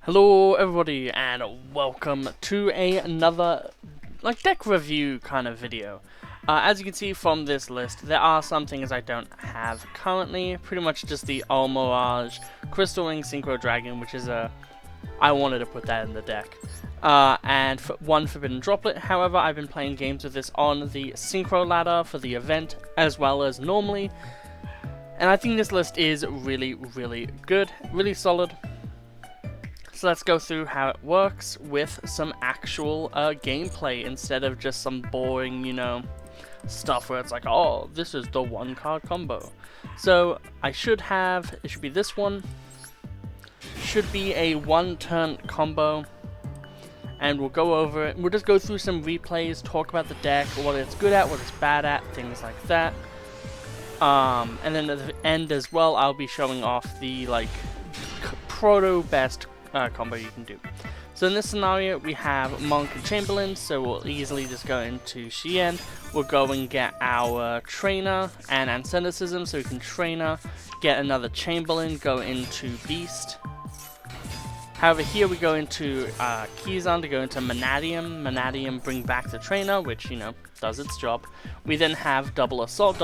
Hello everybody and welcome to another deck review kind of video. As you can see from this list, there are some things I don't have currently, pretty much just the Mirage Crystal Ring Synchro Dragon, which is I wanted to put that in the deck. And one Forbidden Droplet. However, I've been playing games with this on the Synchro ladder for the event as well as normally, and I think this list is really good, really solid. So let's go through how it works with some actual gameplay instead of just some boring, stuff where it's like, oh, this is the one card combo. So it should be this one. Should be a one turn combo. And we'll go over it. We'll just go through some replays, talk about the deck, what it's good at, what it's bad at, things like that. And then at the end as well, I'll be showing off the proto best combo you can do. So in this scenario we have Monk and Chamberlain, so we'll easily just go into Shien. We'll go and get our Trainer and Asceticism, so we can Trainer, get another Chamberlain, go into Beast. However, here we go into Kizan to go into Manadium bring back the Trainer, which, does its job. We then have Double Assault,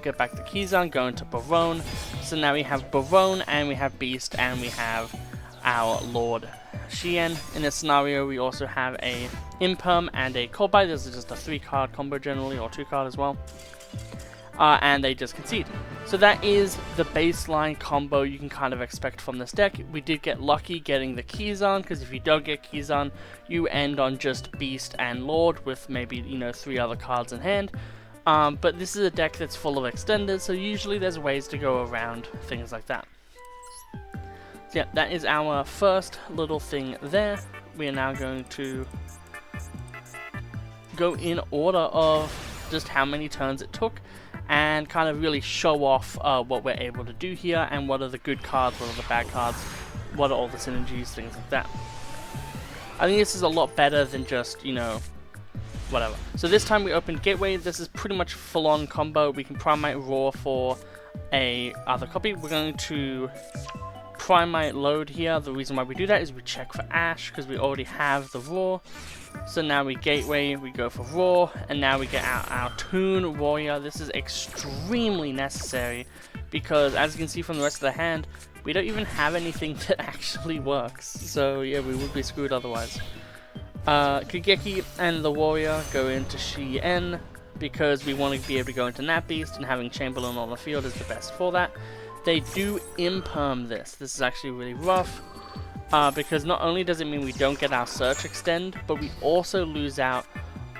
get back the Kizan, go into Barone. So now we have Barone, and we have Beast, and we have our Lord Shien. In this scenario, we also have a Imperm and a Cold Bite. This is just a 3-card combo generally, or 2-card as well. And they just concede. So that is the baseline combo you can kind of expect from this deck. We did get lucky getting the Kizan, because if you don't get Kizan, you end on just Beast and Lord with maybe, 3 other cards in hand. But this is a deck that's full of extenders, so usually there's ways to go around things like that. So yeah, that is our first little thing there. We are now going to go in order of just how many turns it took and kind of really show off what we're able to do here and what are the good cards, what are the bad cards, what are all the synergies, things like that. I think this is a lot better than just, whatever. So this time we opened Gateway. This is pretty much full-on combo. We can Primite Raw for a other copy. We're going to Primite load here. The reason why we do that is we check for Ash because we already have the Raw. So now we Gateway, we go for Raw, and now we get our Toon Warrior. This is extremely necessary because, as you can see from the rest of the hand, we don't even have anything that actually works. So yeah, we would be screwed otherwise. Kageki and the Warrior go into Shien because we want to be able to go into Nat Beast, and having Chamberlain on the field is the best for that. They do Imperm this. This is actually really rough because not only does it mean we don't get our Search Extend, but we also lose out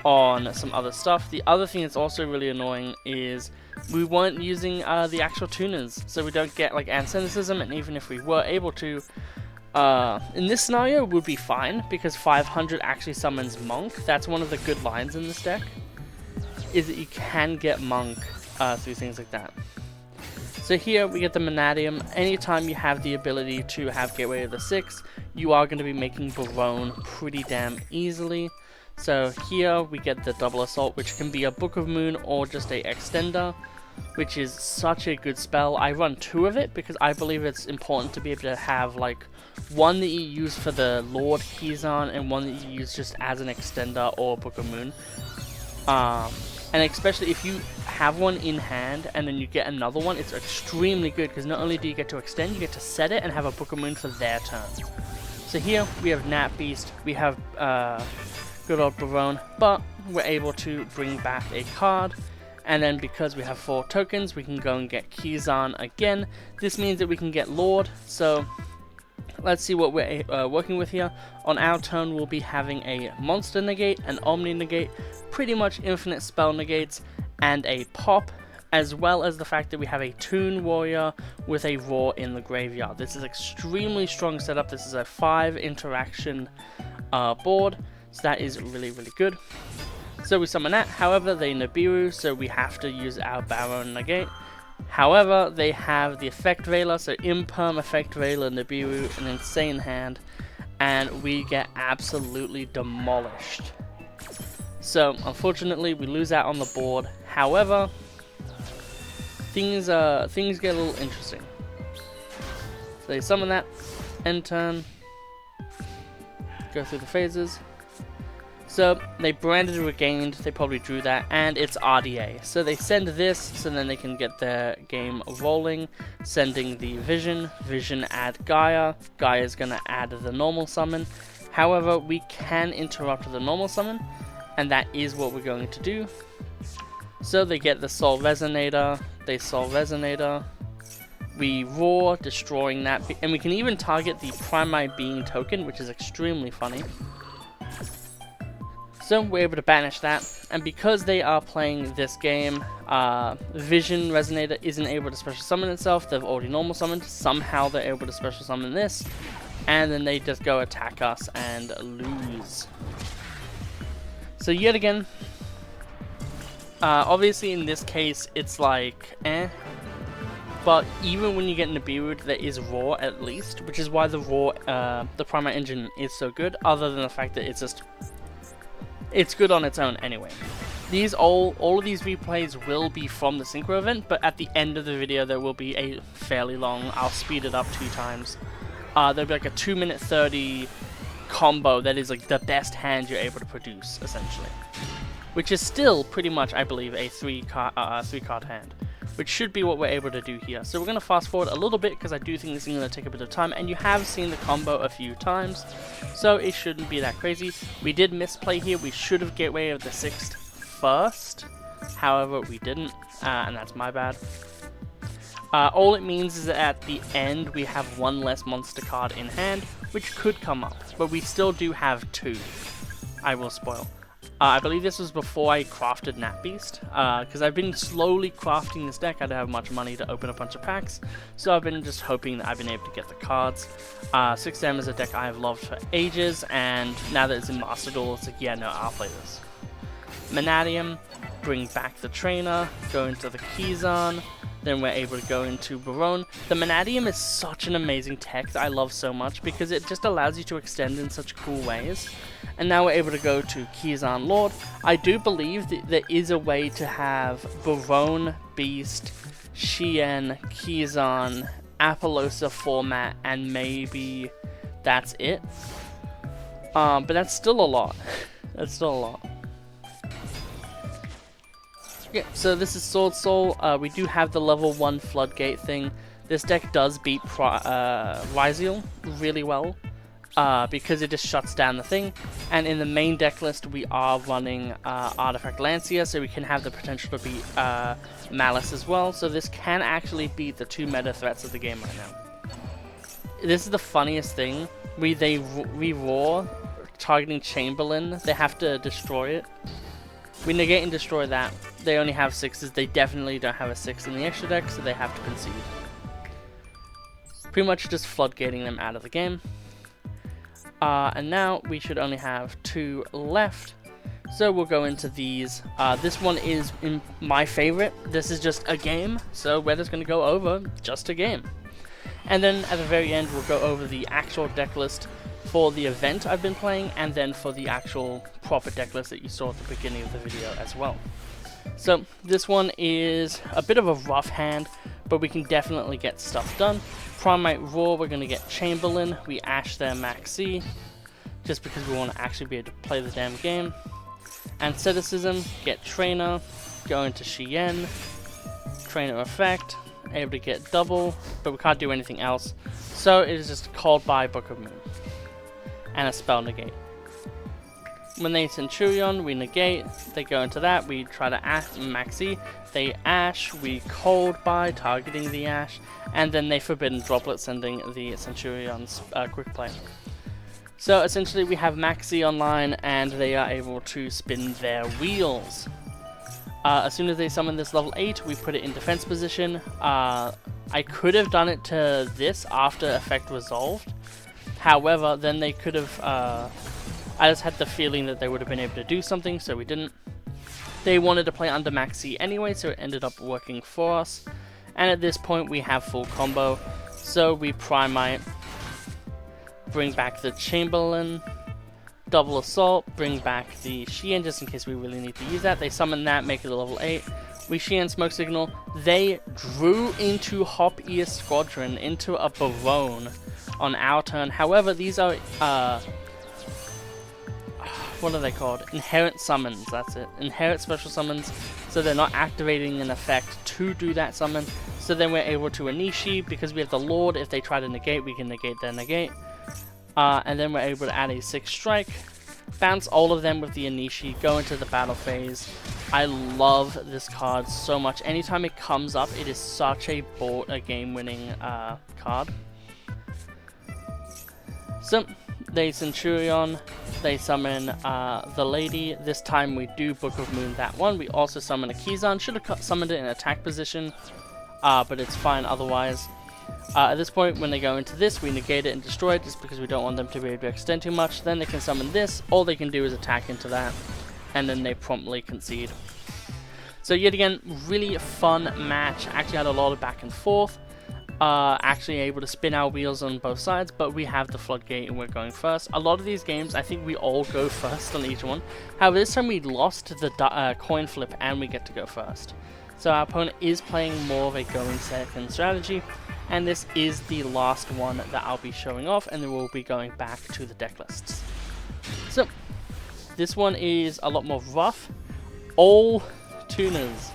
on some other stuff. The other thing that's also really annoying is we weren't using the actual tuners, so we don't get Asceticism, and even if we were able to, in this scenario it would be fine because 500 actually summons Monk. That's one of the good lines in this deck, is that you can get Monk through things like that. So here we get the Manadium. Anytime you have the ability to have Gateway of the 6, you are going to be making Barone pretty damn easily. So here we get the Double Assault, which can be a Book of Moon or just a Extender, which is such a good spell. I run 2 of it because I believe it's important to be able to have one that you use for the Lord Kizan and one that you use just as an Extender or Book of Moon. And especially if you have one in hand and then you get another one, it's extremely good because not only do you get to extend, you get to set it and have a Book of Moon for their turn. So here we have Nat Beast, we have good old Barone, but we're able to bring back a card. And then because we have 4 tokens, we can go and get Kizan again. This means that we can get Lord, so let's see what we're working with here. On our turn, we'll be having a Monster Negate, an Omni Negate, pretty much infinite spell negates, and a Pop, as well as the fact that we have a Toon Warrior with a Raw in the graveyard. This is extremely strong setup. This is a 5 interaction board, so that is really good. So we summon that. However, they Nibiru, so we have to use our Baron Negate. However, they have the Effect Veiler, so Imperm, Effect Veiler, Nibiru, an insane hand, and we get absolutely demolished. So, unfortunately, we lose out on the board. However, things get a little interesting. So they summon that, end turn, go through the phases. So they branded regained, they probably drew that, and it's RDA. So they send this so then they can get their game rolling, sending the Vision, Vision add Gaia, Gaia's gonna add the normal summon. However, we can interrupt the normal summon, and that is what we're going to do. So they get the Soul Resonator, they Soul Resonator, we roar, destroying that, and we can even target the Primite Being token, which is extremely funny. So we're able to banish that, and because they are playing this game, Vision Resonator isn't able to special summon itself, they've already normal summoned, somehow they're able to special summon this, and then they just go attack us and lose. So yet again, obviously in this case it's like, but even when you get Nibiru, there is Roar at least, which is why the Roar, the Primate Engine is so good, other than the fact that it's good on its own anyway. All of these replays will be from the Synchro event, but at the end of the video there will be a fairly long, I'll speed it up 2 times. There'll be like a 2-minute 30 combo that is like the best hand you're able to produce, essentially. Which is still pretty much, I believe, a 3-card hand. Which should be what we're able to do here. So we're going to fast forward a little bit because I do think this is going to take a bit of time, and you have seen the combo a few times, so it shouldn't be that crazy. We did misplay here, we should have Gateway of the 6th first, however we didn't, and that's my bad. All it means is that at the end we have 1 less monster card in hand, which could come up, but we still do have 2, I will spoil. I believe this was before I crafted Nat Beast, because I've been slowly crafting this deck. I don't have much money to open a bunch of packs, so I've been just hoping that I've been able to get the cards. 6M is a deck I have loved for ages, and now that it's in Masterduel, it's like, yeah, no, I'll play this. Manadium, bring back the Trainer, go into the Keyzon, then we're able to go into Barone. The Manadium is such an amazing tech that I love so much, because it just allows you to extend in such cool ways. And now we're able to go to Keyzon Lord. I do believe that there is a way to have Barone, Beast, Shien, Keyzon, Apollosa format, and maybe that's it. But that's still a lot. That's still a lot. Yeah, so this is Sword Soul. We do have the level 1 Floodgate thing. This deck does beat Ryziel really well. Because it just shuts down the thing, and in the main deck list we are running Artifact Lancia, so we can have the potential to beat Malice as well, so this can actually beat the 2 meta threats of the game right now. This is the funniest thing, we roar targeting Chamberlain, they have to destroy it. We negate and destroy that, they only have 6s, they definitely don't have a 6 in the extra deck, so they have to concede. Pretty much just floodgating them out of the game. And now we should only have 2 left, so we'll go into these. This one is my favorite. This is just a game, so we're just going to go over just a game. And then at the very end we'll go over the actual deck list for the event I've been playing, and then for the actual proper deck list that you saw at the beginning of the video as well. So this one is a bit of a rough hand, but we can definitely get stuff done. Primate Roar, we're going to get Chamberlain, we Ash their Maxi, just because we want to actually be able to play the damn game. Anceticism, get Trainer, go into Shien, Trainer Effect, able to get double, but we can't do anything else, so it is just called by Book of Moon, and a spell negate. When they Centurion, we negate, they go into that, we try to Ash Maxi, they Ash, we cold by targeting the Ash, and then they Forbidden Droplet, sending the Centurion's quick play. So essentially we have Maxi online, and they are able to spin their wheels. As soon as they summon this level 8, we put it in defense position. I could have done it to this after effect resolved, however then they could have I just had the feeling that they would have been able to do something, so we didn't. They wanted to play under Maxi anyway, so it ended up working for us. And at this point we have full combo, so we Primite, bring back the Chamberlain, double Assault, bring back the Shien just in case we really need to use that. They summon that, make it a level 8. We Shien Smoke Signal. They drew into Hop Ear Squadron into a Barone on our turn. However, these are what are they called? Inherent summons, that's it. Inherent special summons, so they're not activating an effect to do that summon. So then we're able to Anishi, because we have the Lord, if they try to negate, we can negate their negate. And then we're able to add a 6th strike, bounce all of them with the Anishi, go into the battle phase. I love this card so much. Anytime it comes up, it is such a game-winning card. So, they Centurion, they summon the Lady. This time we do Book of Moon that one. We also summon a Kizan. Should have summoned it in attack position, but it's fine otherwise. At this point, when they go into this, we negate it and destroy it just because we don't want them to be able to extend too much. Then they can summon this. All they can do is attack into that, and then they promptly concede. So yet again, really fun match. Actually had a lot of back and forth. Actually able to spin our wheels on both sides, but we have the floodgate and we're going first. A lot of these games, I think we all go first on each one. However, this time we lost the coin flip and we get to go first. So our opponent is playing more of a going second strategy. And this is the last one that I'll be showing off, and then we'll be going back to the deck lists. So, this one is a lot more rough. All tuners.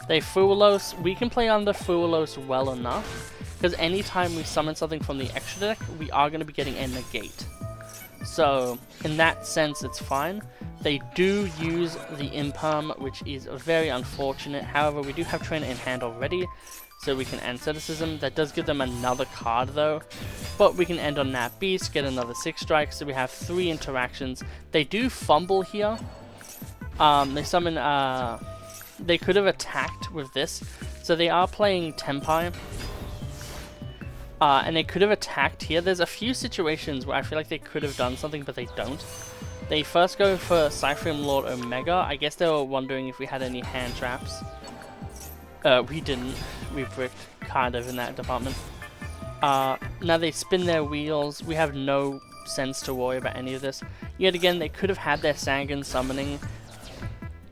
They Fuelos. We can play under Fuelos well enough, because anytime we summon something from the extra deck, we are going to be getting a negate. So, in that sense, it's fine. They do use the Imperm, which is very unfortunate. However, we do have Trainer in hand already, so we can end Asceticism. That does give them another card though, but we can end on Nat Beast, get another 6 strikes, so we have 3 interactions. They do fumble here. They summon, they could have attacked with this, so they are playing Tempai. And they could have attacked here. There's a few situations where I feel like they could have done something, but they don't. They first go for Cyphrium Lord Omega. I guess they were wondering if we had any hand traps. We didn't. We bricked kind of in that department. Now they spin their wheels. We have no sense to worry about any of this. Yet again, they could have had their Sangan summoning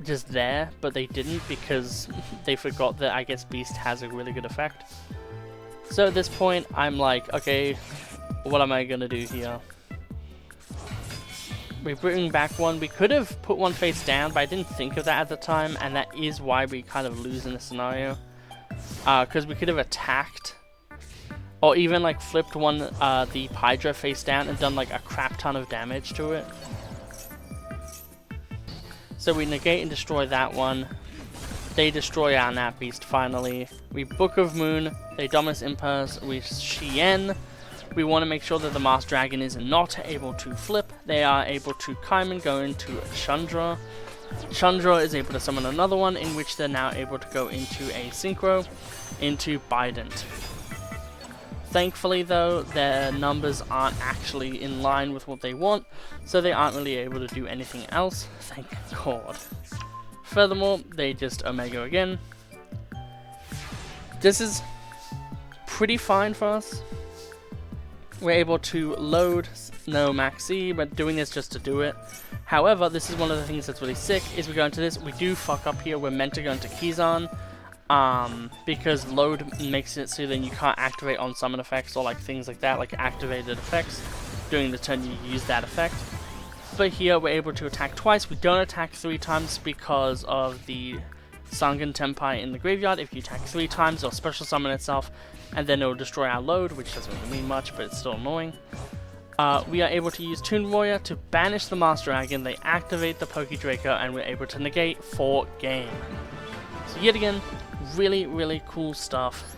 just there, but they didn't because they forgot that I guess Beast has a really good effect. So at this point, I'm like, okay, what am I gonna do here? We bring back one. We could have put one face down, but I didn't think of that at the time, and that is why we kind of lose in this scenario. Because we could have attacked, or even like flipped one, the Hydra face down and done like a crap ton of damage to it. So we negate and destroy that one. They destroy our Nat Beast finally. We Book of Moon, they Dominus Impulse, we Shien. We want to make sure that the Masked Dragon is not able to flip. They are able to Kaiman go into Chandra. Chandra is able to summon another one, in which they're now able to go into a Synchro, into Bident. Thankfully though, their numbers aren't actually in line with what they want, so they aren't really able to do anything else, thank God. Furthermore, they just Omega again. This is pretty fine for us. We're able to load, no maxi, but doing this just to do it. However, this is one of the things that's really sick, is we go into this, we do fuck up here, we're meant to go into Kizan, because load makes it so then you can't activate on summon effects or like things like that, like activated effects. During the turn you use that effect. But here we're able to attack twice, we don't attack 3 times because of the Sangan Tempai in the graveyard. If you attack 3 times, it'll special summon itself, and then it'll destroy our load, which doesn't really mean much, but it's still annoying. We are able to use Toon Warrior to banish the Master Dragon, they activate the Poke Draco, and we're able to negate for game. So yet again, really, really cool stuff.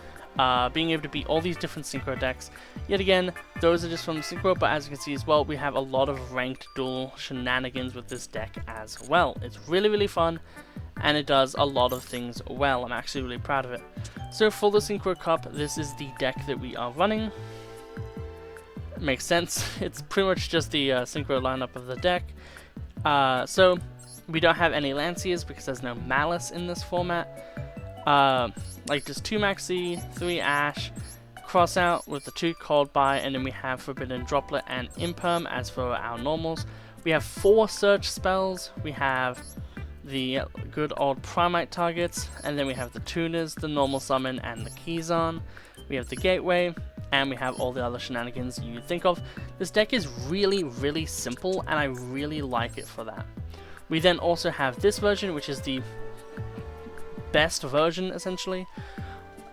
Being able to beat all these different Synchro decks. Yet again, those are just from Synchro, but as you can see as well, we have a lot of ranked duel shenanigans with this deck as well. It's really, really fun, and it does a lot of things well. I'm actually really proud of it. So for the Synchro Cup, this is the deck that we are running. It makes sense. It's pretty much just the Synchro lineup of the deck. So we don't have any Lanciers because there's no Malice in this format. Like just 2 Maxi, 3 Ash, cross out with the 2 Called By, and then we have Forbidden Droplet and Imperm as for our normals. We have 4 search spells, we have the good old Primite targets, and then we have the tuners, the normal summon, and the Kizan. We have the Gateway, and we have all the other shenanigans you'd think of. This deck is really, really simple, and I really like it for that. We then also have this version, which is the best version, essentially,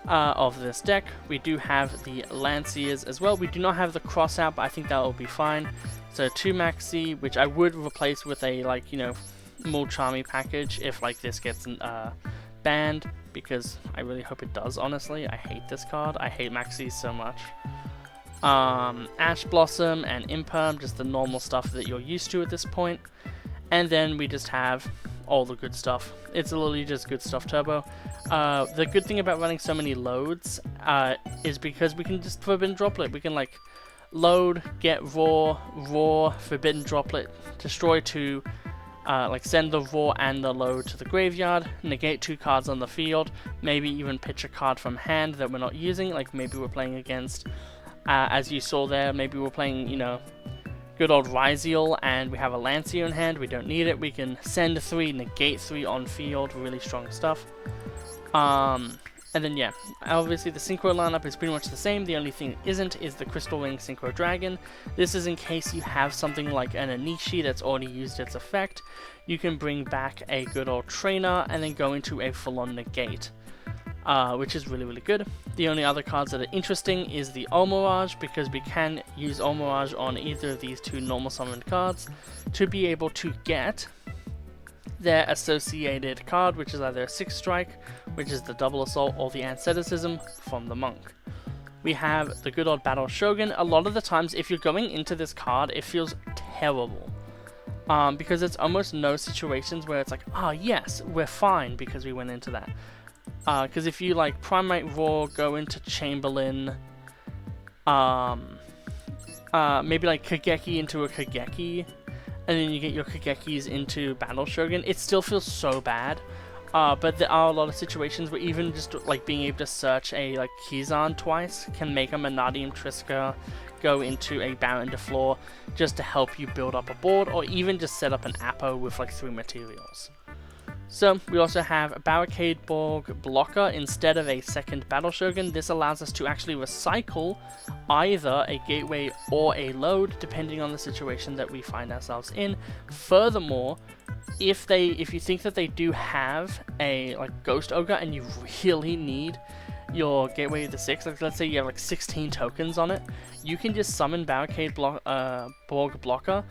of this deck. We do have the Lanciers as well. We do not have the cross out, but I think that will be fine. So 2 Maxi, which I would replace with a, like, you know, more Charmy package if, like, this gets banned, because I really hope it does, honestly. I hate this card. I hate Maxi so much. Ash Blossom and Imperm, just the normal stuff that you're used to at this point. And then we just have all the good stuff. It's literally just good stuff turbo. The good thing about running so many loads is because we can just Forbidden Droplet. We can, like, load, get raw, Forbidden Droplet, destroy 2, like send the raw and the load to the graveyard, negate 2 cards on the field, maybe even pitch a card from hand that we're not using, like maybe we're playing against, as you saw there, maybe we're playing, you know, good old Ryziel and we have a Lancier in hand, we don't need it, we can send 3, negate 3 on field, really strong stuff. And then yeah, obviously the Synchro lineup is pretty much the same. The only thing it isn't is the Crystal Ring Synchro Dragon. This is in case you have something like an Anishi that's already used its effect. You can bring back a good old Trainer and then go into a full-on negate, which is really, really good. The only other cards that are interesting is the Olmirage, because we can use Olmirage on either of these 2 normal summoned cards to be able to get their associated card, which is either a 6 strike, which is the double assault, or the Asceticism from the Monk. We have the good old Battle Shogun. A lot of the times, if you're going into this card, it feels terrible. Because it's almost no situations where it's like, ah, yes, we're fine because we went into that. Because if you, like, Primate Raw, go into Chamberlain, maybe, like, Kageki into a Kageki, and then you get your Kagekis into Battle Shogun, it still feels so bad. But there are a lot of situations where even just like being able to search a like Kizan twice can make a Manadium Triska go into a Baron de Flor just to help you build up a board, or even just set up an Apo with like 3 materials. So we also have a Barricade Borg blocker instead of a second Battle Shogun. This allows us to actually recycle either a gateway or a load depending on the situation that we find ourselves in. Furthermore, if you think that they do have a like Ghost Ogre and you really need your Gateway of the 6, like let's say you have like 16 tokens on it, you can just summon Barricade Borg blocker,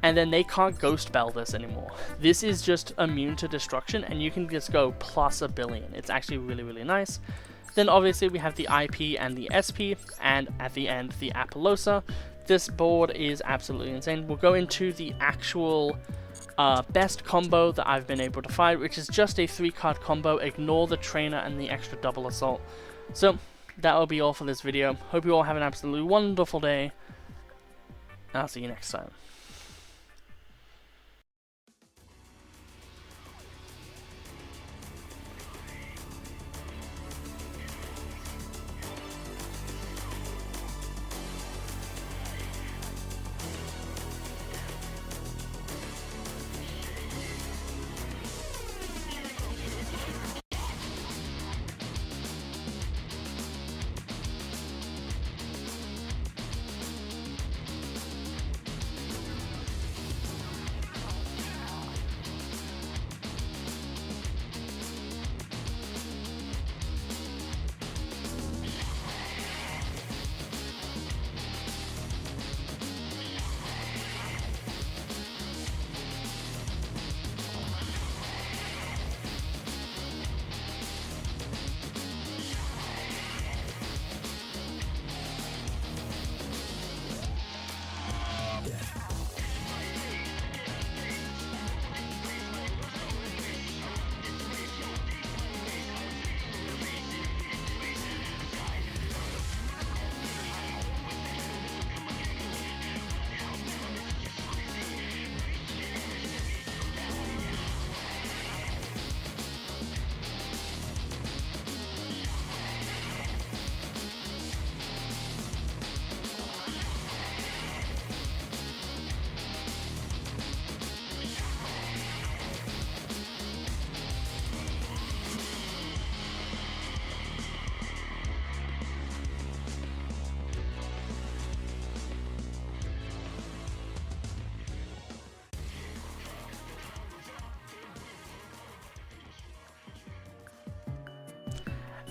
and then they can't Ghost Bell this anymore. This is just immune to destruction, and you can just go plus 1 billion. It's actually really, really nice. Then obviously we have the IP and the SP, and at the end the Apollosa. This board is absolutely insane. We'll go into the actual best combo that I've been able to find, which is just a 3-card combo. Ignore the Trainer and the extra double assault. So that will be all for this video. Hope you all have an absolutely wonderful day. I'll see you next time.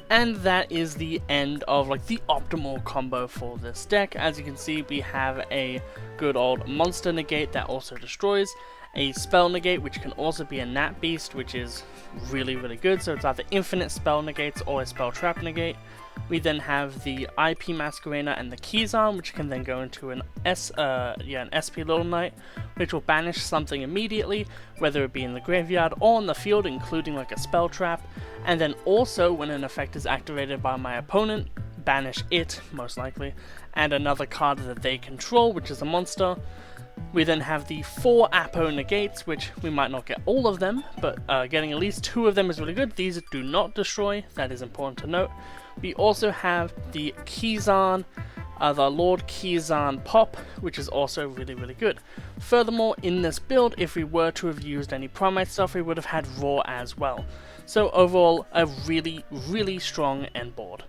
And that is the end of like the optimal combo for this deck. As you can see, we have a good old monster negate that also destroys, a spell negate which can also be a nat beast, which is really good, so it's either infinite spell negates or a spell trap negate. We then have the IP Masquerader and the Keyzan, which can then go into an SP Little Knight, which will banish something immediately, whether it be in the graveyard or in the field, including like a spell trap. And then also, when an effect is activated by my opponent, banish it, most likely, and another card that they control, which is a monster. We then have the 4 Apo negates, which we might not get all of them, but getting at least 2 of them is really good. These do not destroy, that is important to note. We also have the Keyzan, the Lord Keyzan Pop, which is also really good. Furthermore, in this build, if we were to have used any Primate stuff, we would have had Raw as well. So overall, a really strong end board.